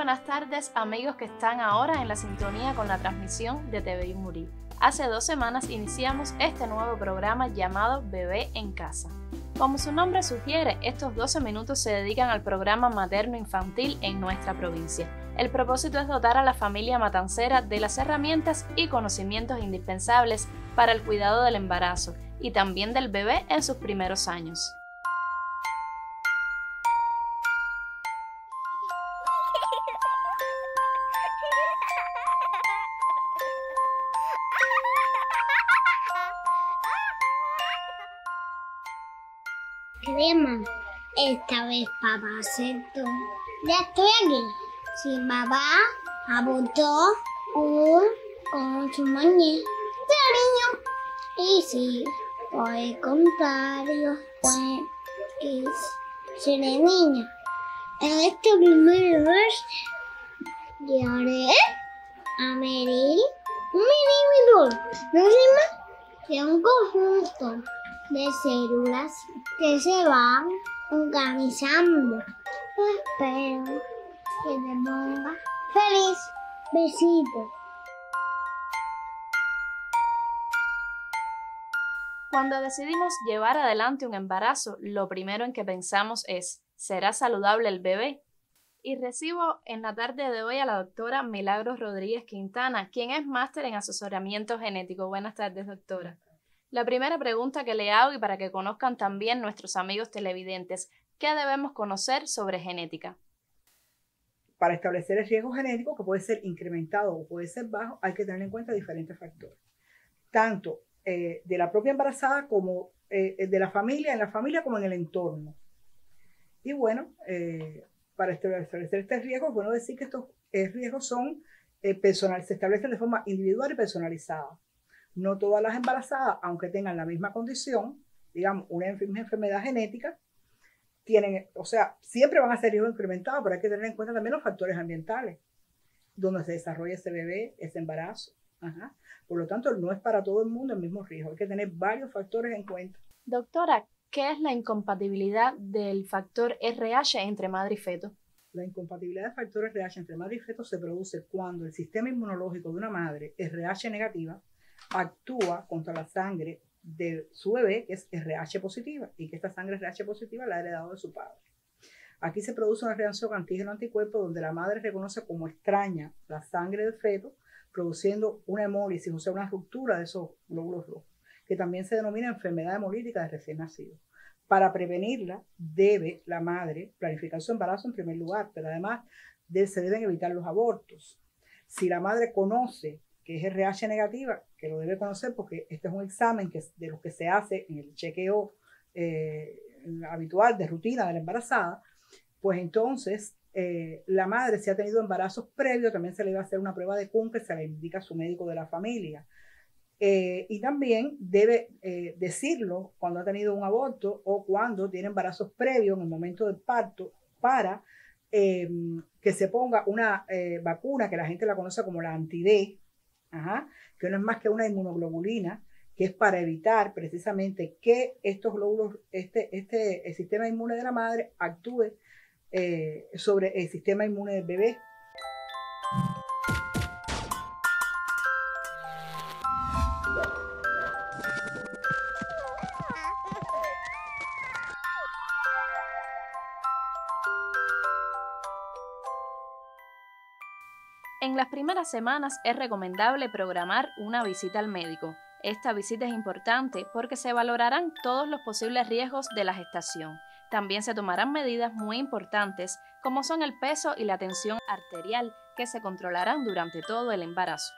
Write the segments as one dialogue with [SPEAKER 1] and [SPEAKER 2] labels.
[SPEAKER 1] buenas tardes, amigos que están ahora en la sintonía con la transmisión de TV Murí. Hace 2 semanas iniciamos este nuevo programa llamado Bebé en Casa. Como su nombre sugiere, estos 12 minutos se dedican al programa materno-infantil en nuestra provincia. El propósito es dotar a la familia matancera de las herramientas y conocimientos indispensables para el cuidado del embarazo y también del bebé en sus primeros años.
[SPEAKER 2] Crema, esta vez papá aceptó. Ya estoy aquí. Si papá apuntó con su muñeca, cariño. Y si por el contrario, pues seré niña. En este primer vez llevaré a Meryl un mini no sé más que un conjunto de células que se van organizando. Espero que te ponga feliz. Besito.
[SPEAKER 1] Cuando decidimos llevar adelante un embarazo, lo primero en que pensamos es, ¿será saludable el bebé? Y recibo en la tarde de hoy a la doctora Milagros Rodríguez Quintana, quien es máster en asesoramiento genético. Buenas tardes, doctora. La primera pregunta que le hago y para que conozcan también nuestros amigos televidentes, ¿qué debemos conocer sobre genética?
[SPEAKER 3] Para establecer el riesgo genético, que puede ser incrementado o puede ser bajo, hay que tener en cuenta diferentes factores. Tanto de la propia embarazada como de la familia, en la familia como en el entorno. Y bueno, para establecer este riesgo, es bueno decir que estos riesgos son se establecen de forma individual y personalizada. No todas las embarazadas, aunque tengan la misma condición, digamos, una enfermedad genética, siempre van a ser riesgos incrementados, pero hay que tener en cuenta también los factores ambientales, donde se desarrolla ese bebé, ese embarazo. Por lo tanto, no es para todo el mundo el mismo riesgo, hay que tener varios factores en cuenta.
[SPEAKER 1] Doctora, ¿qué es la incompatibilidad del factor RH entre madre y feto?
[SPEAKER 3] La incompatibilidad del factor RH entre madre y feto se produce cuando el sistema inmunológico de una madre, RH negativa, actúa contra la sangre de su bebé, que es RH positiva, y que esta sangre RH positiva la ha heredado de su padre. Aquí se produce una reacción antígeno-anticuerpo donde la madre reconoce como extraña la sangre del feto, produciendo una hemólisis, o sea, una ruptura de esos glóbulos rojos, que también se denomina enfermedad hemolítica de recién nacido. Para prevenirla, debe la madre planificar su embarazo en primer lugar, pero además se deben evitar los abortos. Si la madre conoce que es RH negativa, que lo debe conocer porque este es un examen de los que se hace en el chequeo habitual de rutina de la embarazada, pues entonces la madre, si ha tenido embarazos previos, también se le va a hacer una prueba de CUN que se le indica a su médico de la familia. Y también debe decirlo cuando ha tenido un aborto o cuando tiene embarazos previos en el momento del parto para que se ponga una vacuna que la gente la conoce como la anti-D, que no es más que una inmunoglobulina, que es para evitar precisamente que estos glóbulos, el sistema inmune de la madre actúe sobre el sistema inmune del bebé.
[SPEAKER 1] En las primeras semanas es recomendable programar una visita al médico. Esta visita es importante porque se valorarán todos los posibles riesgos de la gestación. También se tomarán medidas muy importantes como son el peso y la tensión arterial que se controlarán durante todo el embarazo.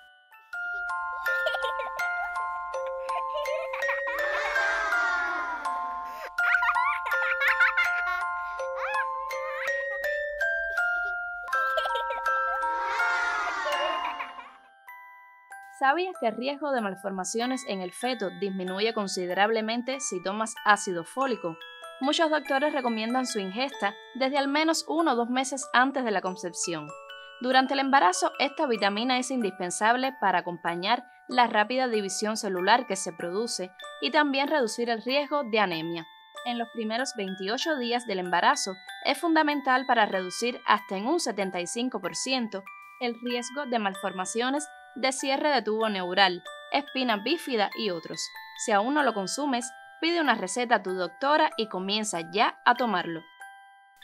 [SPEAKER 1] ¿Sabías que el riesgo de malformaciones en el feto disminuye considerablemente si tomas ácido fólico? Muchos doctores recomiendan su ingesta desde al menos 1 o 2 meses antes de la concepción. Durante el embarazo, esta vitamina es indispensable para acompañar la rápida división celular que se produce y también reducir el riesgo de anemia. En los primeros 28 días del embarazo es fundamental para reducir hasta en un 75% el riesgo de malformaciones de cierre de tubo neural, espina bífida y otros. Si aún no lo consumes, pide una receta a tu doctora y comienza ya a tomarlo.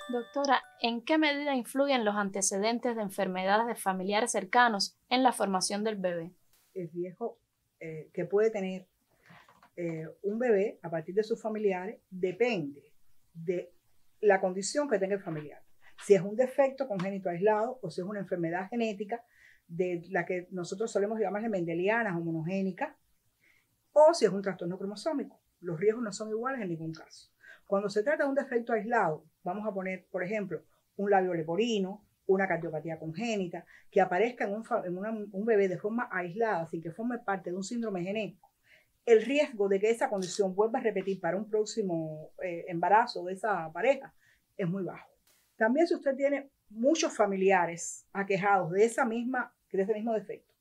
[SPEAKER 1] Doctora, ¿en qué medida influyen los antecedentes de enfermedades de familiares cercanos en la formación del bebé?
[SPEAKER 3] El riesgo que puede tener un bebé a partir de sus familiares depende de la condición que tenga el familiar. Si es un defecto congénito aislado o si es una enfermedad genética de la que nosotros solemos llamarle mendeliana o monogénica, o si es un trastorno cromosómico. Los riesgos no son iguales en ningún caso. Cuando se trata de un defecto aislado, vamos a poner, por ejemplo, un labio leporino, una cardiopatía congénita, que aparezca en un bebé de forma aislada, sin que forme parte de un síndrome genético, el riesgo de que esa condición vuelva a repetir para un próximo embarazo de esa pareja es muy bajo. También si usted tiene muchos familiares aquejados de ese mismo defecto,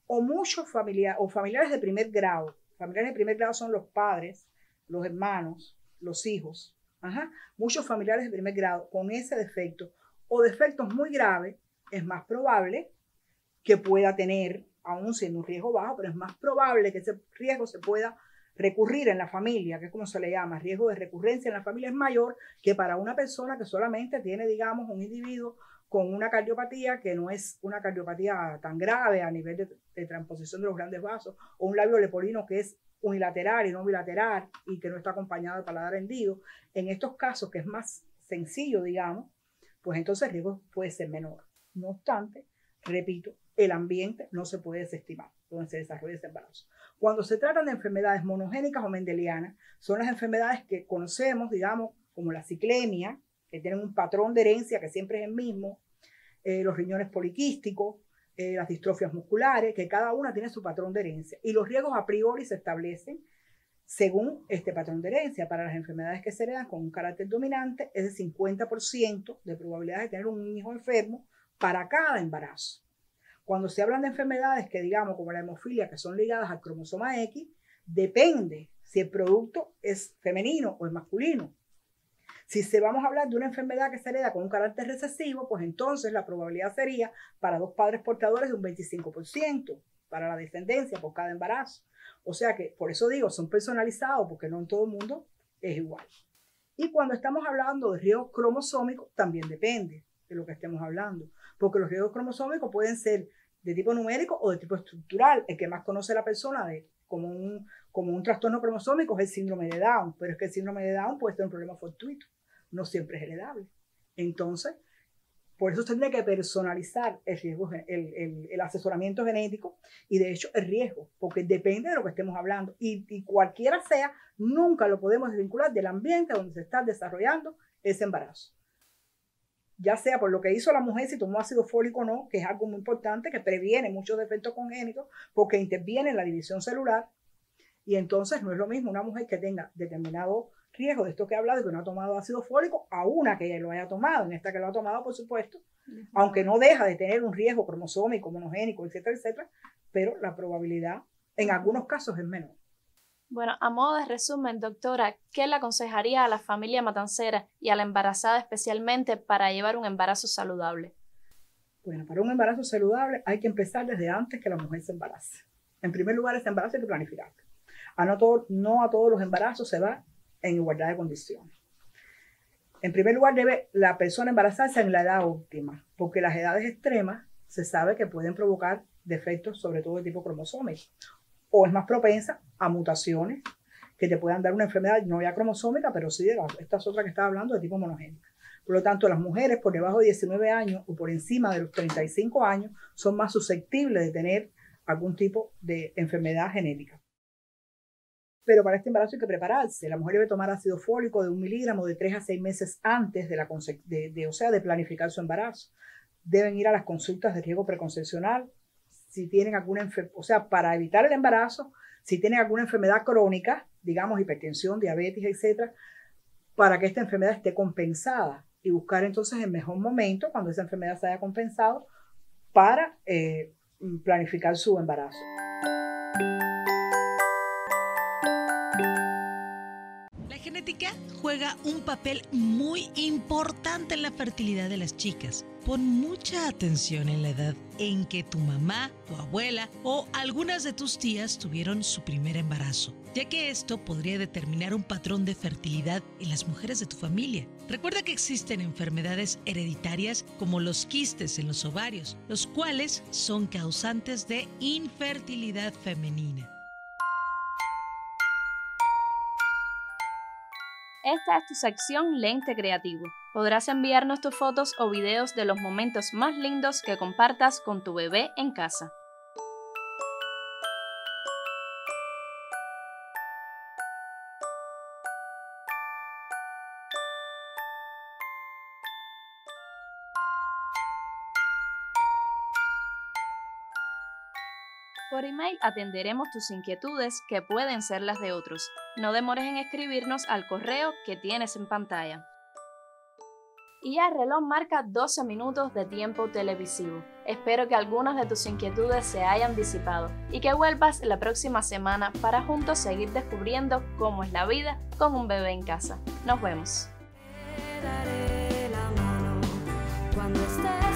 [SPEAKER 3] o muchos familiares de primer grado. Familiares de primer grado son los padres, los hermanos, los hijos. Muchos familiares de primer grado con ese defecto o defectos muy graves, es más probable que pueda tener, aún siendo un riesgo bajo, pero es más probable que ese riesgo se pueda recurrir en la familia, que es como se le llama, riesgo de recurrencia en la familia es mayor que para una persona que solamente tiene, digamos, un individuo con una cardiopatía que no es una cardiopatía tan grave a nivel de transposición de los grandes vasos, o un labio leporino que es unilateral y no bilateral y que no está acompañado de paladar hendido. En estos casos, que es más sencillo, digamos, pues entonces el riesgo puede ser menor. No obstante, repito, el ambiente no se puede desestimar donde se desarrolla ese embarazo. Cuando se tratan de enfermedades monogénicas o mendelianas, son las enfermedades que conocemos, digamos, como la ciclemia, que tienen un patrón de herencia que siempre es el mismo, los riñones poliquísticos, las distrofias musculares, que cada una tiene su patrón de herencia. Y los riesgos a priori se establecen según este patrón de herencia. Para las enfermedades que se heredan con un carácter dominante, es de 50% de probabilidad de tener un hijo enfermo para cada embarazo. Cuando se hablan de enfermedades que, digamos, como la hemofilia, que son ligadas al cromosoma X, depende si el producto es femenino o es masculino. Si vamos a hablar de una enfermedad que se hereda con un carácter recesivo, pues entonces la probabilidad sería para dos padres portadores de un 25% para la descendencia por cada embarazo. O sea que, por eso digo, son personalizados porque no en todo el mundo es igual. Y cuando estamos hablando de riesgos cromosómicos, también depende de lo que estemos hablando, porque los riesgos cromosómicos pueden ser de tipo numérico o de tipo estructural. El que más conoce a la persona como un trastorno cromosómico es el síndrome de Down, pero es que el síndrome de Down puede ser un problema fortuito, no siempre es heredable. Entonces, por eso se tiene que personalizar el riesgo, el asesoramiento genético y de hecho el riesgo, porque depende de lo que estemos hablando y cualquiera sea, nunca lo podemos desvincular del ambiente donde se está desarrollando ese embarazo. Ya sea por lo que hizo la mujer, si tomó ácido fólico o no, que es algo muy importante, que previene muchos defectos congénitos, porque interviene en la división celular. Y entonces no es lo mismo una mujer que tenga determinado riesgo de esto que he hablado, de que no ha tomado ácido fólico, a una que ya lo haya tomado. En esta que lo ha tomado, por supuesto, aunque no deja de tener un riesgo cromosómico, monogénico, etcétera, etcétera, pero la probabilidad en algunos casos es menor.
[SPEAKER 1] Bueno, a modo de resumen, doctora, ¿qué le aconsejaría a la familia matancera y a la embarazada especialmente para llevar un embarazo saludable?
[SPEAKER 3] Bueno, para un embarazo saludable hay que empezar desde antes que la mujer se embarace. En primer lugar, ese embarazo hay que planificarlo. No a todos los embarazos se va en igualdad de condiciones. En primer lugar, debe la persona embarazarse en la edad óptima, porque las edades extremas se sabe que pueden provocar defectos, sobre todo de tipo cromosómico, o es más propensa a mutaciones que te puedan dar una enfermedad no ya cromosómica, pero sí de estas otras que estaba hablando de tipo monogénica. Por lo tanto, las mujeres por debajo de 19 años o por encima de los 35 años son más susceptibles de tener algún tipo de enfermedad genética. Pero para este embarazo hay que prepararse. La mujer debe tomar ácido fólico de 1 miligramo de 3 a 6 meses antes de planificar su embarazo. Deben ir a las consultas de riesgo preconcepcional si tienen alguna para evitar el embarazo, si tienen alguna enfermedad crónica, digamos hipertensión, diabetes, etcétera, para que esta enfermedad esté compensada y buscar entonces el mejor momento cuando esa enfermedad se haya compensado para planificar su embarazo.
[SPEAKER 4] La genética juega un papel muy importante en la fertilidad de las chicas. Pon mucha atención en la edad en que tu mamá, tu abuela o algunas de tus tías tuvieron su primer embarazo, ya que esto podría determinar un patrón de fertilidad en las mujeres de tu familia. Recuerda que existen enfermedades hereditarias como los quistes en los ovarios, los cuales son causantes de infertilidad femenina.
[SPEAKER 1] Esta es tu sección Lente Creativo. Podrás enviarnos tus fotos o videos de los momentos más lindos que compartas con tu bebé en casa. Por email atenderemos tus inquietudes que pueden ser las de otros. No demores en escribirnos al correo que tienes en pantalla. Y ya el reloj marca 12 minutos de tiempo televisivo. Espero que algunas de tus inquietudes se hayan disipado y que vuelvas la próxima semana para juntos seguir descubriendo cómo es la vida con un bebé en casa. Nos vemos.
[SPEAKER 5] Te daré la mano cuando estés